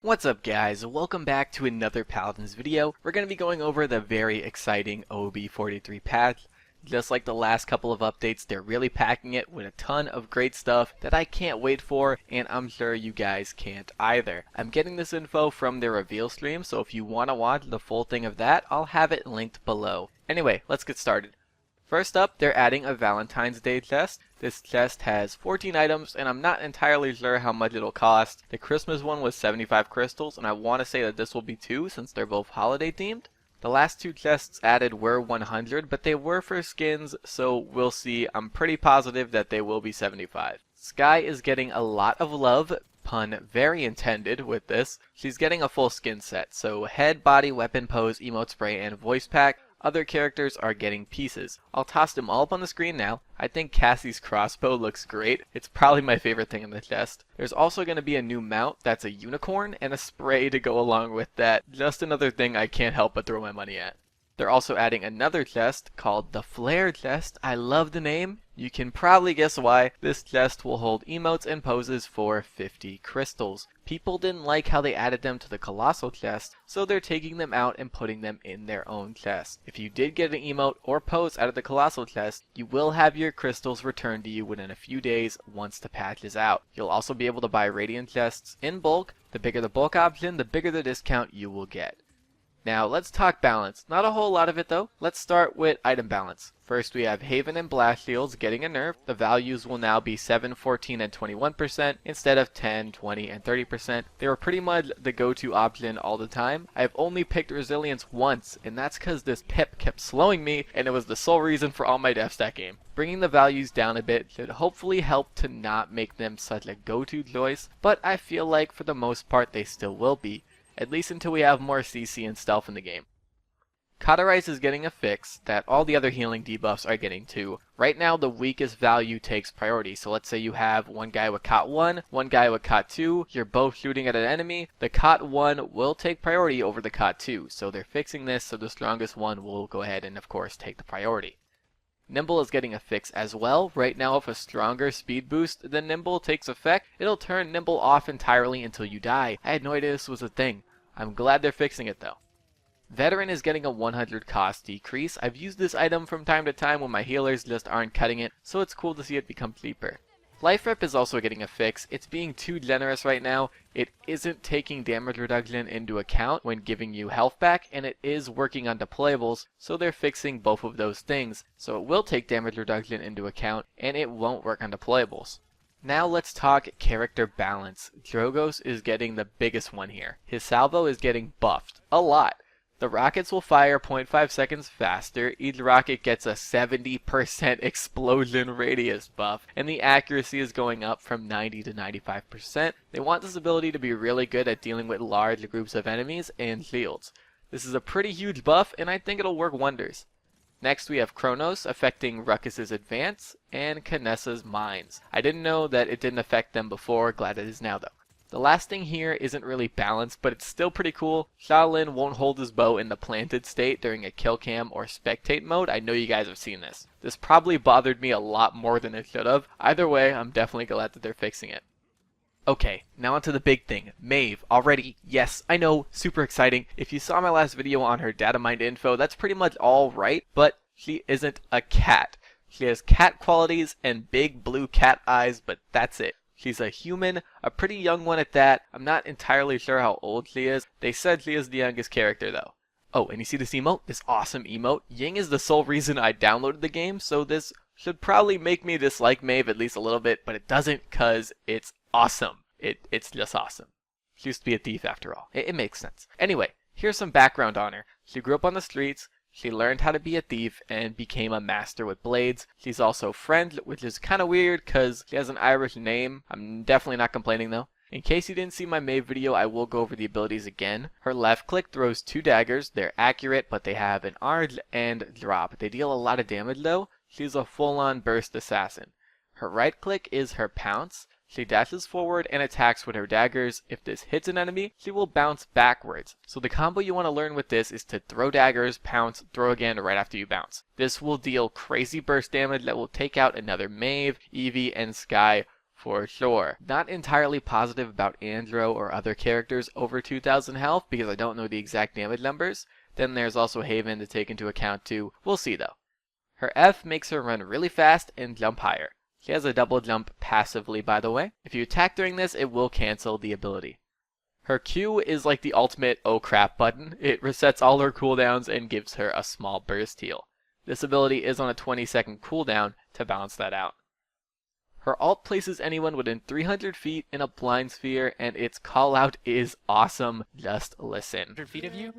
What's up guys, welcome back to another Paladins video. We're going to be going over the very exciting OB43 patch. Just like the last couple of updates, they're really packing it with a ton of great stuff that I can't wait for, and I'm sure you guys can't either. I'm getting this info from their reveal stream, so if you want to watch the full thing of that, I'll have it linked below. Anyway, let's get started. First up, they're adding a Valentine's Day chest. This chest has 14 items, and I'm not entirely sure how much it'll cost. The Christmas one was 75 crystals, and I want to say that this will be 2 since they're both holiday themed. The last 2 chests added were 100, but they were for skins, so we'll see. I'm pretty positive that they will be 75. Skye is getting a lot of love, pun very intended with this. She's getting a full skin set, so head, body, weapon pose, emote spray, and voice pack. Other characters are getting pieces. I'll toss them all up on the screen now. I think Cassie's crossbow looks great. It's probably my favorite thing in the chest. There's also going to be a new mount that's a unicorn and a spray to go along with that. Just another thing I can't help but throw my money at. They're also adding another chest called the Flare chest. I love the name. You can probably guess why. This chest will hold emotes and poses for 50 crystals. People didn't like how they added them to the Colossal chest, so they're taking them out and putting them in their own chest. If you did get an emote or pose out of the Colossal chest, you will have your crystals returned to you within a few days once the patch is out. You'll also be able to buy Radiant chests in bulk. The bigger the bulk option, the bigger the discount you will get. Now let's talk balance. Not a whole lot of it though. Let's start with item balance. First we have Haven and Blast Shields getting a nerf. The values will now be 7, 14, and 21% instead of 10, 20, and 30%. They were pretty much the go-to option all the time. I've only picked Resilience once, and that's because this pip kept slowing me, and it was the sole reason for all my deaths that game. Bringing the values down a bit should hopefully help to not make them such a go-to choice, but I feel like for the most part they still will be. At least until we have more CC and stealth in the game. Cauterize is getting a fix that all the other healing debuffs are getting too. Right now the weakest value takes priority, so let's say you have one guy with Cot 1, one guy with Cot 2, you're both shooting at an enemy, the Cot 1 will take priority over the Cot 2, so they're fixing this so the strongest one will go ahead and of course take the priority. Nimble is getting a fix as well. Right now if a stronger speed boost than Nimble takes effect, it'll turn Nimble off entirely until you die. I had no idea this was a thing. I'm glad they're fixing it though. Veteran is getting a 100 cost decrease. I've used this item from time to time when my healers just aren't cutting it, so it's cool to see it become cheaper. Life Rep is also getting a fix. It's being too generous right now. It isn't taking damage reduction into account when giving you health back, and it is working on deployables, so they're fixing both of those things. So it will take damage reduction into account, and it won't work on deployables. Now let's talk character balance. Drogos is getting the biggest one here. His salvo is getting buffed. A lot. The rockets will fire 0.5 seconds faster, each rocket gets a 70% explosion radius buff, and the accuracy is going up from 90 to 95%. They want this ability to be really good at dealing with large groups of enemies and shields. This is a pretty huge buff, and I think it'll work wonders. Next we have Kronos affecting Ruckus's advance, and Canessa's mines. I didn't know that it didn't affect them before, glad it is now though. The last thing here isn't really balanced, but it's still pretty cool. Shaolin won't hold his bow in the planted state during a kill cam or spectate mode. I know you guys have seen this. This probably bothered me a lot more than it should have. Either way, I'm definitely glad that they're fixing it. Okay, now onto the big thing. Maeve, already, yes, I know, super exciting. If you saw my last video on her data mined info, that's pretty much all right, but she isn't a cat. She has cat qualities and big blue cat eyes, but that's it. She's a human, a pretty young one at that. I'm not entirely sure how old she is. They said she is the youngest character though. Oh, and you see this emote? This awesome emote? Ying is the sole reason I downloaded the game, so this should probably make me dislike Maeve at least a little bit, but it doesn't cause it's awesome. It's just awesome. She used to be a thief after all. It makes sense. Anyway, here's some background on her. She grew up on the streets. She learned how to be a thief and became a master with blades. She's also French, which is kind of weird because she has an Irish name. I'm definitely not complaining though. In case you didn't see my Maeve video, I will go over the abilities again. Her left click throws 2 daggers. They're accurate, but they have an arge and drop. They deal a lot of damage though. She's a full-on burst assassin. Her right click is her pounce. She dashes forward and attacks with her daggers. If this hits an enemy, she will bounce backwards. So the combo you want to learn with this is to throw daggers, pounce, throw again right after you bounce. This will deal crazy burst damage that will take out another Maeve, Evie, and Skye for sure. Not entirely positive about Andro or other characters over 2000 health because I don't know the exact damage numbers. Then there's also Haven to take into account too. We'll see though. Her F makes her run really fast and jump higher. She has a double jump passively, by the way. If you attack during this, it will cancel the ability. Her Q is like the ultimate oh crap button. It resets all her cooldowns and gives her a small burst heal. This ability is on a 20-second cooldown to balance that out. Her ult places anyone within 300 feet in a blind sphere, and its call out is awesome. Just listen. 100 feet of you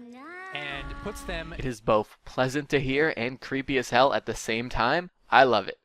and puts them. It is both pleasant to hear and creepy as hell at the same time. I love it.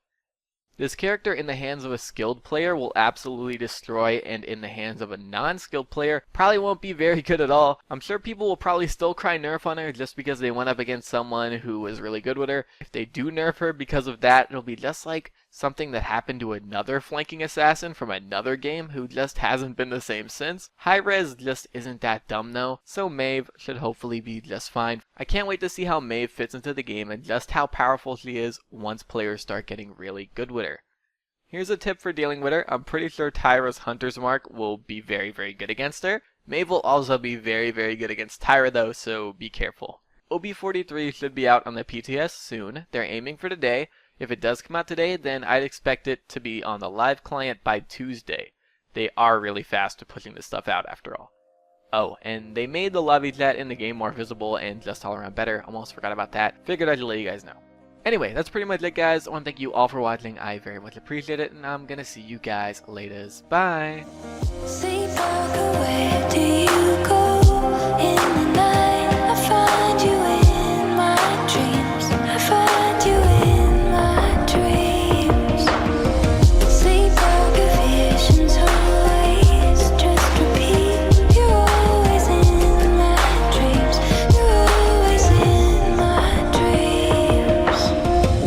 This character in the hands of a skilled player will absolutely destroy, and in the hands of a non-skilled player probably won't be very good at all. I'm sure people will probably still cry nerf on her just because they went up against someone who was really good with her. If they do nerf her because of that, it'll be just like something that happened to another flanking assassin from another game who just hasn't been the same since. High-res just isn't that dumb though, so Maeve should hopefully be just fine. I can't wait to see how Maeve fits into the game and just how powerful she is once players start getting really good with her. Here's a tip for dealing with her. I'm pretty sure Tyra's Hunter's Mark will be very, very good against her. Maeve will also be very, very good against Tyra though, so be careful. OB43 should be out on the PTS soon. They're aiming for today. If it does come out today, then I'd expect it to be on the live client by Tuesday. They are really fast at pushing this stuff out after all. Oh, and they made the lobby chat in the game more visible and just all around better. Almost forgot about that. Figured I'd let you guys know. Anyway, that's pretty much it guys. I want to thank you all for watching. I very much appreciate it, and I'm gonna see you guys later. Bye!